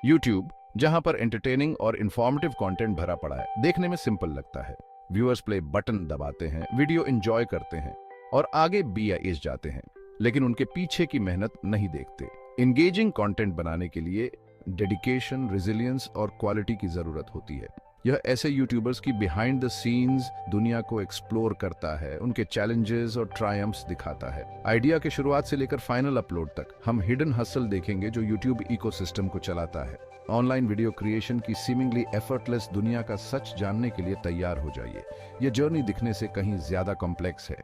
YouTube, जहां पर entertaining और इंफॉर्मेटिव कंटेंट भरा पड़ा है, देखने में सिंपल लगता है। व्यूअर्स प्ले बटन दबाते हैं, वीडियो एंजॉय करते हैं और आगे बी या इस जाते हैं, लेकिन उनके पीछे की मेहनत नहीं देखते। इंगेजिंग कंटेंट बनाने के लिए डेडिकेशन, रेजिलियंस और क्वालिटी की जरूरत होती है। यह ऐसे यूट्यूबर्स की बिहाइंड द सीन्स दुनिया को एक्सप्लोर करता है, उनके चैलेंजेस और ट्रायम्फ्स दिखाता है। आइडिया के शुरुआत से लेकर फाइनल अपलोड तक हम हिडन हसल देखेंगे जो यूट्यूब इकोसिस्टम को चलाता है। ऑनलाइन वीडियो क्रिएशन की सीमिंगली एफर्टलेस दुनिया का सच जानने के लिए तैयार हो जाइए। यह जर्नी दिखने से कहीं ज्यादा कॉम्प्लेक्स है।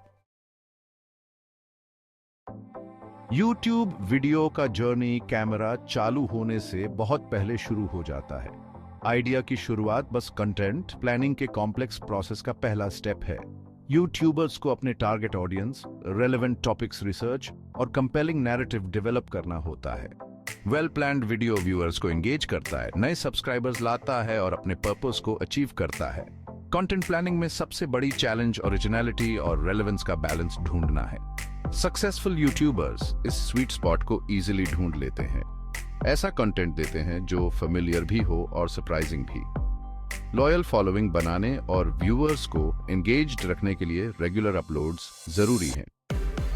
यूट्यूब वीडियो का जर्नी कैमरा चालू होने से बहुत पहले शुरू हो जाता है। आइडिया की शुरुआत बस कंटेंट प्लानिंग के कॉम्प्लेक्स प्रोसेस का पहला स्टेप है। यूट्यूबर्स को अपने target audience, relevant topics research और कंपेलिंग नैरेटिव डेवलप करना होता है। वेल प्लान्ड वीडियो व्यूअर्स को एंगेज करता है, नए सब्सक्राइबर्स लाता है और अपने पर्पस को अचीव करता है। कंटेंट प्लानिंग में सबसे बड़ी चैलेंज ओरिजिनलिटी और रेलेवेंस का बैलेंस ढूंढना है। सक्सेसफुल यूट्यूबर्स इस स्वीट स्पॉट को इजीली ढूंढ लेते हैं। ऐसा कंटेंट देते हैं जो फेमिलियर भी हो और सरप्राइजिंग भी। लॉयल फॉलोइंग बनाने और व्यूअर्स को एंगेज्ड रखने के लिए रेगुलर अपलोड्स जरूरी हैं,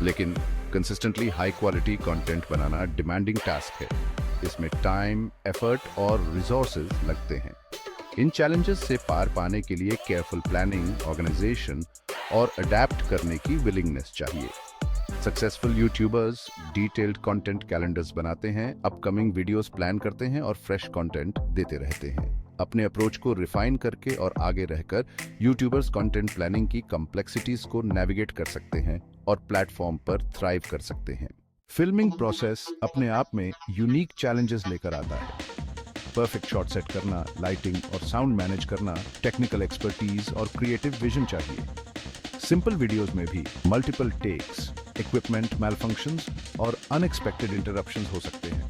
लेकिन कंसिस्टेंटली हाई क्वालिटी कंटेंट बनाना डिमांडिंग टास्क है। इसमें टाइम, एफर्ट और रिसोर्सेज लगते हैं। इन चैलेंजेस से पार पाने के लिए केयरफुल प्लानिंग, ऑर्गेनाइजेशन और अडेप्ट करने की विलिंगनेस चाहिए। Successful YouTubers detailed content calendars बनाते हैं, अपकमिंग वीडियोस प्लान करते हैं और फ्रेश कंटेंट देते रहते हैं। अपने अप्रोच को रिफाइन करके और आगे रहकर यूट्यूबर्स कंटेंट प्लानिंग की कॉम्प्लेक्सिटीज को नेविगेट कर सकते हैं और प्लेटफॉर्म पर थ्राइव कर सकते हैं। फिल्मिंग प्रोसेस अपने आप में यूनिक चैलेंजेस लेकर आता है। परफेक्ट शॉट सेट करना, लाइटिंग और साउंड मैनेज करना, टेक्निकल एक्सपर्टीज और क्रिएटिव विजन चाहिए। सिंपल वीडियोस में भी मल्टीपल टेक्स, इक्विपमेंट मैलफंक्शंस और अनएक्सपेक्टेड इंटरप्शंस हो सकते हैं।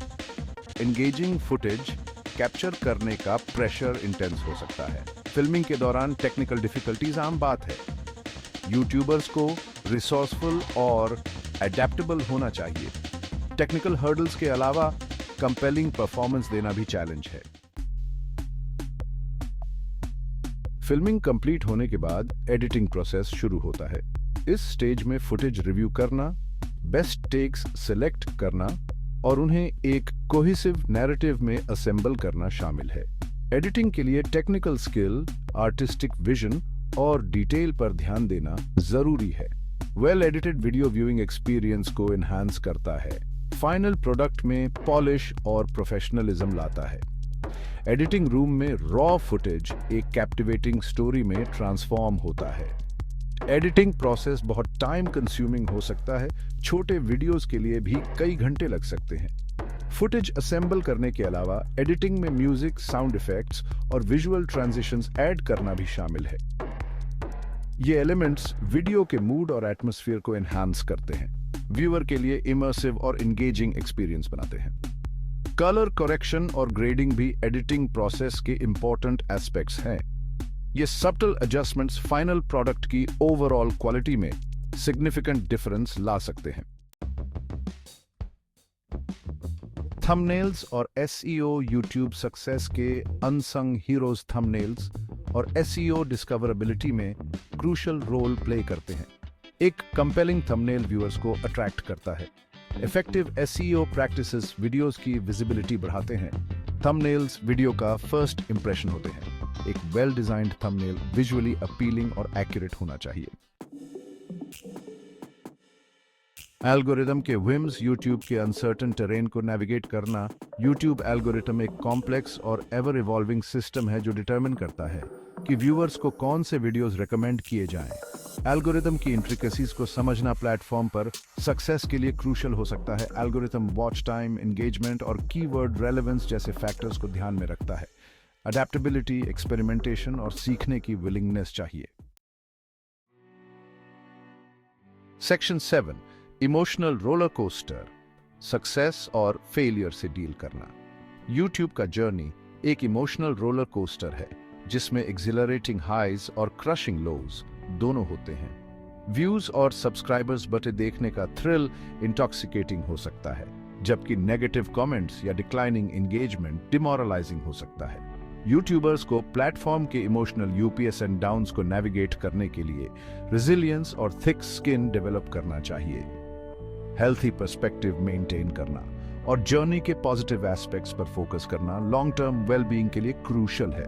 एंगेजिंग फुटेज कैप्चर करने का प्रेशर इंटेंस हो सकता है। फिल्मिंग के दौरान टेक्निकल डिफिकल्टीज आम बात है। यूट्यूबर्स को रिसोर्सफुल और अडेप्टेबल होना चाहिए। टेक्निकल हर्डल्स के अलावा कंपेलिंग परफॉर्मेंस देना भी चैलेंज है। फिल्मिंग कंप्लीट होने के बाद एडिटिंग प्रोसेस शुरू होता है। इस स्टेज में फुटेज रिव्यू करना, बेस्ट टेक्स सिलेक्ट करना और उन्हें एक कोहेसिव नैरेटिव में असेंबल करना शामिल है। एडिटिंग के लिए टेक्निकल स्किल, आर्टिस्टिक विजन और डिटेल पर ध्यान देना जरूरी है। Well edited video viewing experience को एनहांस करता है, फाइनल प्रोडक्ट में पॉलिश और प्रोफेशनलिज्म लाता है। एडिटिंग रूम में रॉ फुटेज एक कैप्टिवेटिंग स्टोरी में ट्रांसफॉर्म होता है। एडिटिंग प्रोसेस बहुत टाइम कंज्यूमिंग हो सकता है, छोटे वीडियोस के लिए भी कई घंटे लग सकते हैं। फुटेज असेंबल करने के अलावा एडिटिंग में म्यूजिक, साउंड इफेक्ट्स और विजुअल ट्रांजिशंस ऐड करना भी शामिल है। ये एलिमेंट्स वीडियो के मूड और एटमॉस्फेयर को एनहांस करते हैं, व्यूअर के लिए इमर्सिव और एंगेजिंग एक्सपीरियंस बनाते हैं। कलर करेक्शन और ग्रेडिंग भी एडिटिंग प्रोसेस के इंपॉर्टेंट एस्पेक्ट्स हैं। ये सब्टल एडजस्टमेंट्स फाइनल प्रोडक्ट की ओवरऑल क्वालिटी में सिग्निफिकेंट डिफरेंस ला सकते हैं। थंबनेल्स और एसईओ यूट्यूब सक्सेस के अनसंग हीरोज थंबनेल्स और एसईओ डिस्कवरेबिलिटी में क्रूशियल रोल प्ले करते हैं। एक कंपेलिंग थंबनेल व्यूअर्स को अट्रैक्ट करता है। इफेक्टिव एसईओ प्रैक्टिसेस वीडियोस की विजिबिलिटी बढ़ाते हैं। थंबनेल्स वीडियो का फर्स्ट इंप्रेशन होते हैं। एक well designed thumbnail visually appealing और एक्यूरेट होना चाहिए। एल्गोरिदम के विम्स यूट्यूब के अनसर्टन टेरेन को नेविगेट करना। यूट्यूब एल्गोरिदम एक कॉम्प्लेक्स और एवर इवॉल्विंग सिस्टम है जो डिटरमिन करता है कि व्यूअर्स को कौन से वीडियोस रेकमेंड किए जाएं। एल्गोरिदम की इंट्रिकेसीज को समझना प्लेटफॉर्म पर सक्सेस के लिए क्रूशियल हो सकता है। एल्गोरिदम वॉच टाइम, एंगेजमेंट और कीवर्ड रेलेवेंस जैसे फैक्टर्स को ध्यान में रखता है। अडेप्टेबिलिटी, एक्सपेरिमेंटेशन और सीखने की विलिंगनेस चाहिए। Section 7, emotional roller coaster, success और फेलियर से डील करना। यूट्यूब का जर्नी एक इमोशनल रोलर कोस्टर है जिसमें एक्सिलरेटिंग हाइज और क्रशिंग लोज दोनों होते हैं। व्यूज और सब्सक्राइबर्स बटे देखने का थ्रिल इंटॉक्सिकेटिंग हो सकता है, जबकि नेगेटिव कमेंट्स या डिक्लाइनिंग एंगेजमेंट डिमोरलाइजिंग हो सकता है। यूट्यूबर्स को प्लेटफॉर्म के इमोशनल यूपीएस एंड डाउन्स को नेविगेट करने के लिए रेजिलियंस और थिक स्किन डेवलप करना चाहिए। हेल्थी पर्सपेक्टिव मेंटेन करना और जर्नी के पॉजिटिव एस्पेक्ट्स पर फोकस करना लॉन्ग टर्म वेलबीइंग के लिए क्रूशियल है।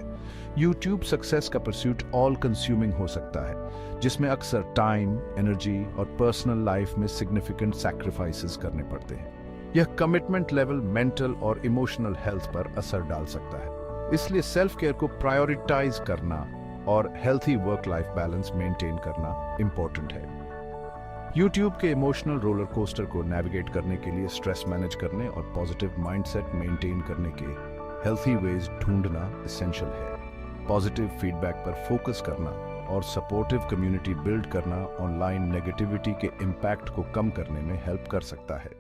यूट्यूब सक्सेस का परस्यूट ऑल कंज्यूमिंग हो सकता है, जिसमें अक्सर टाइम, एनर्जी और पर्सनल लाइफ में सिग्निफिकेंट सैक्रिफाइसेस करने पड़ते हैं। यह कमिटमेंट लेवल मेंटल और इमोशनल हेल्थ पर असर डाल सकता है। इसलिए सेल्फ केयर को प्रायोरिटाइज करना और healthy work life balance maintain करना इंपॉर्टेंट है। यूट्यूब के इमोशनल रोलर कोस्टर को नेविगेट करने के लिए स्ट्रेस मैनेज करने और पॉजिटिव माइंडसेट मेंटेन करने के हेल्थी वेज ढूंढना एसेंशियल है। पॉजिटिव फीडबैक पर फोकस करना और सपोर्टिव कम्युनिटी बिल्ड करना ऑनलाइन नेगेटिविटी के इम्पैक्ट को कम करने में हेल्प कर सकता है।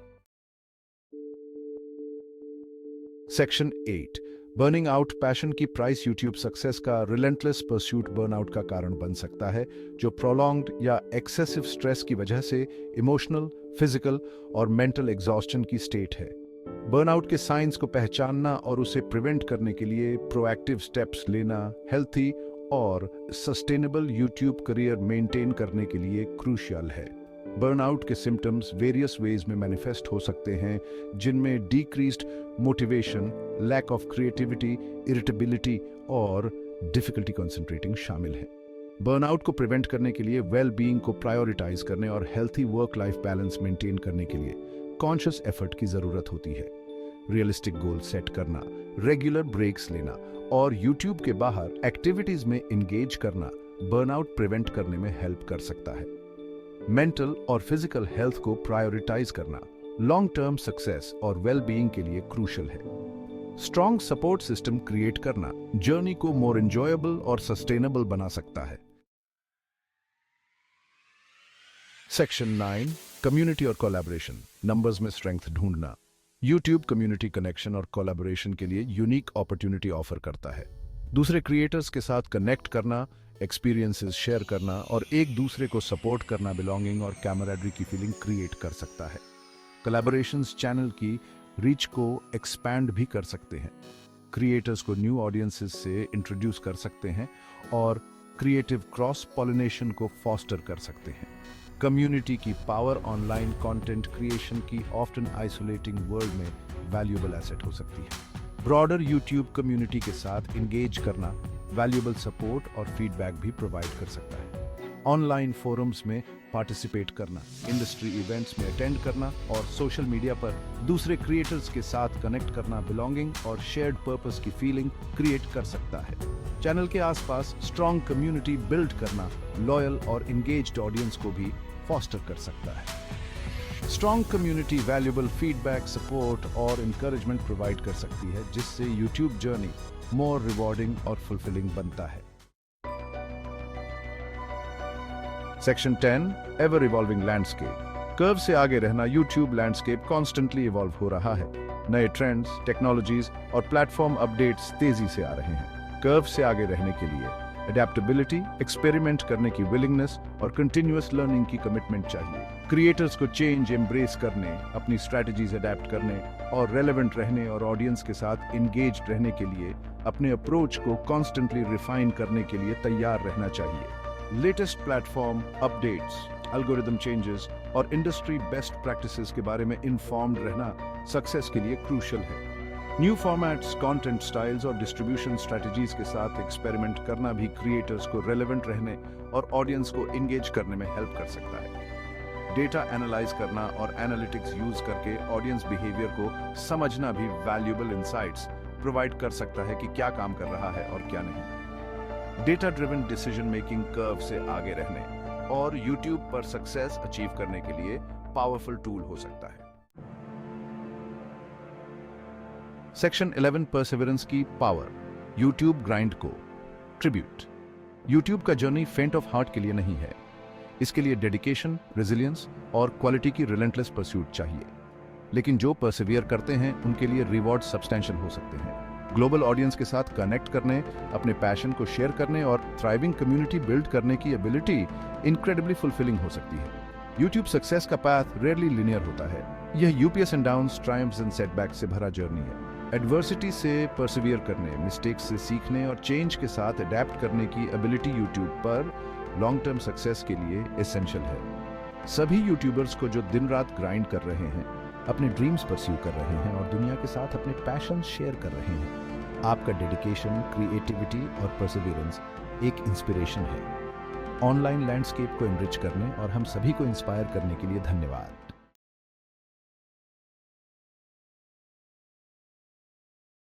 सेक्शन 8, बर्निंग आउट पैशन की प्राइस। यूट्यूब सक्सेस का रिलेंटलेस परस्यूट बर्नआउट का कारण बन सकता है, जो प्रोलॉन्ग्ड या एक्सेसिव स्ट्रेस की वजह से इमोशनल, फिजिकल और मेंटल एग्जॉस्शन की स्टेट है। बर्नआउट के साइंस को पहचानना और उसे प्रिवेंट करने के लिए प्रोएक्टिव स्टेप्स लेना हेल्थी और सस्टेनेबल यूट्यूब करियर मेंटेन करने के लिए क्रूशियल है। बर्नआउट के सिम्टम्स वेरियस वेज में मैनिफेस्ट हो सकते हैं, जिनमें decreased motivation, lack of creativity, irritability और डिफिकल्टी कंसंट्रेटिंग शामिल है। बर्नआउट को प्रिवेंट करने के लिए वेल बीइंग को प्रायोरिटाइज करने और healthy work life balance maintain करने के लिए कॉन्शियस एफर्ट की जरूरत होती है। रियलिस्टिक गोल सेट करना, रेगुलर ब्रेक्स लेना और यूट्यूब के बाहर एक्टिविटीज में इंगेज करना बर्नआउट प्रिवेंट करने में हेल्प कर सकता है। मेंटल और फिजिकल हेल्थ को प्रायोरिटाइज करना लॉन्ग टर्म सक्सेस और वेल बीइंग के लिए क्रूशियल है। स्ट्रॉन्ग सपोर्ट सिस्टम क्रिएट करना जर्नी को मोर एंजॉयबल और सस्टेनेबल बना सकता है। सेक्शन 9, कम्युनिटी और कोलैबोरेशन, नंबर्स में स्ट्रेंथ ढूंढना। यूट्यूब कम्युनिटी कनेक्शन और कोलैबोरेशन के लिए यूनिक अपॉर्चुनिटी ऑफर करता है। दूसरे क्रिएटर्स के साथ कनेक्ट करना, एक्सपीरियंसेस शेयर करना और एक दूसरे को सपोर्ट करना बिलोंगिंग और कैमराडरी की फीलिंग क्रिएट कर सकता है। कोलैबोरेशंस चैनल की रीच को एक्सपैंड भी कर सकते हैं, क्रिएटर्स को न्यू ऑडियंसेस से इंट्रोड्यूस कर सकते हैं और क्रिएटिव क्रॉस पॉलिनेशन को फॉस्टर कर सकते हैं। कम्युनिटी की पावर ऑनलाइन कंटेंट क्रिएशन की ऑफ्टन आइसोलेटिंग वर्ल्ड में वैल्यूएबल एसेट हो सकती है। ब्रॉडर यूट्यूब कम्युनिटी के साथ इंगेज करना वैल्यूएबल सपोर्ट और फीडबैक भी प्रोवाइड कर सकता है। ऑनलाइन फोरम्स में पार्टिसिपेट करना, इंडस्ट्री इवेंट्स में अटेंड करना और सोशल मीडिया पर दूसरे क्रिएटर्स के साथ कनेक्ट करना बिलोंगिंग और शेयर्ड पर्पस की फीलिंग क्रिएट कर सकता है। चैनल के आसपास स्ट्रॉन्ग कम्युनिटी बिल्ड करना लॉयल और इंगेज्ड ऑडियंस को भी फॉस्टर कर सकता है। Strong community valuable feedback, support और इंकरेजमेंट प्रोवाइड कर सकती है, जिससे यूट्यूब जर्नी मोर रिवॉर्डिंग और फुलफिलिंग बनता है। Section 10, ever evolving landscape. Curve से आगे रहना। यूट्यूब लैंडस्केप कॉन्स्टेंटली इवॉल्व हो रहा है। नए ट्रेंड्स, टेक्नोलॉजीज और प्लेटफॉर्म अपडेट्स तेजी से आ रहे हैं। कर्व से आगे रहने के लिए एडेप्टेबिलिटी, एक्सपेरिमेंट करने की विलिंगनेस और कंटिन्यूअस लर्निंग की कमिटमेंट चाहिए। क्रिएटर्स को चेंज एम्ब्रेस करने, अपनी स्ट्रैटेजीज अडेप्ट करने और रेलेवेंट रहने और ऑडियंस के साथ इंगेज्ड रहने के लिए अपने अप्रोच को कॉन्स्टेंटली रिफाइन करने के लिए तैयार रहना चाहिए। Latest platform updates, algorithm changes और इंडस्ट्री बेस्ट प्रैक्टिसेस के बारे में इन्फॉर्म्ड रहना सक्सेस के लिए क्रूशियल है। न्यू फॉर्मेट्स, कंटेंट स्टाइल्स और डिस्ट्रीब्यूशन स्ट्रेटजीज के साथ एक्सपेरिमेंट करना भी क्रिएटर्स को रेलेवेंट रहने और ऑडियंस को इंगेज करने में हेल्प कर सकता है। डेटा एनालाइज करना और एनालिटिक्स यूज करके ऑडियंस बिहेवियर को समझना भी वैल्यूएबल इंसाइट्स प्रोवाइड कर सकता है कि क्या काम कर रहा है और क्या नहीं। Data driven decision making curve से आगे रहने और यूट्यूब पर सक्सेस अचीव करने के लिए पावरफुल टूल हो सकता है। सेक्शन 11, परसेवरेंस की पावर। यूट्यूब ग्राइंड को ट्रिब्यूट। यूट्यूब का जर्नी फेंट ऑफ हार्ट के लिए नहीं है। इसके लिए डेडिकेशन, रेजिलियंस और क्वालिटी की रिलेंटलेस परस्यूट चाहिए। लेकिन जो परसिवियर करते हैं उनके लिए रिवॉर्ड सब्सटेंशियल हो सकते हैं। ग्लोबल ऑडियंस के साथ कनेक्ट करने, अपने पैशन को शेयर करने और थ्राइविंग कम्युनिटी बिल्ड करने की एबिलिटी इनक्रेडिबली फुलफिलिंग हो सकती है। यूट्यूब सक्सेस का पाथ रेयरली लिनियर होता है। यह UPS and downs, triumphs and setback से भरा जर्नी है। एडवर्सिटी से परसिवियर करने, मिस्टेक्स से सीखने और चेंज के साथ अडेप्ट करने की एबिलिटी यूट्यूब पर लॉन्ग टर्म सक्सेस के लिए एसेंशियल है। सभी यूट्यूबर्स को जो दिन रात ग्राइंड कर रहे हैं, अपने ड्रीम्स परस्यू कर रहे हैं और दुनिया के साथ अपने पैशन शेयर कर रहे हैं, आपका डेडिकेशन, क्रिएटिविटी और परसिवियरेंस एक इंस्पिरेशन है। ऑनलाइन लैंडस्केप को एनरिच करने और हम सभी को इंस्पायर करने के लिए धन्यवाद।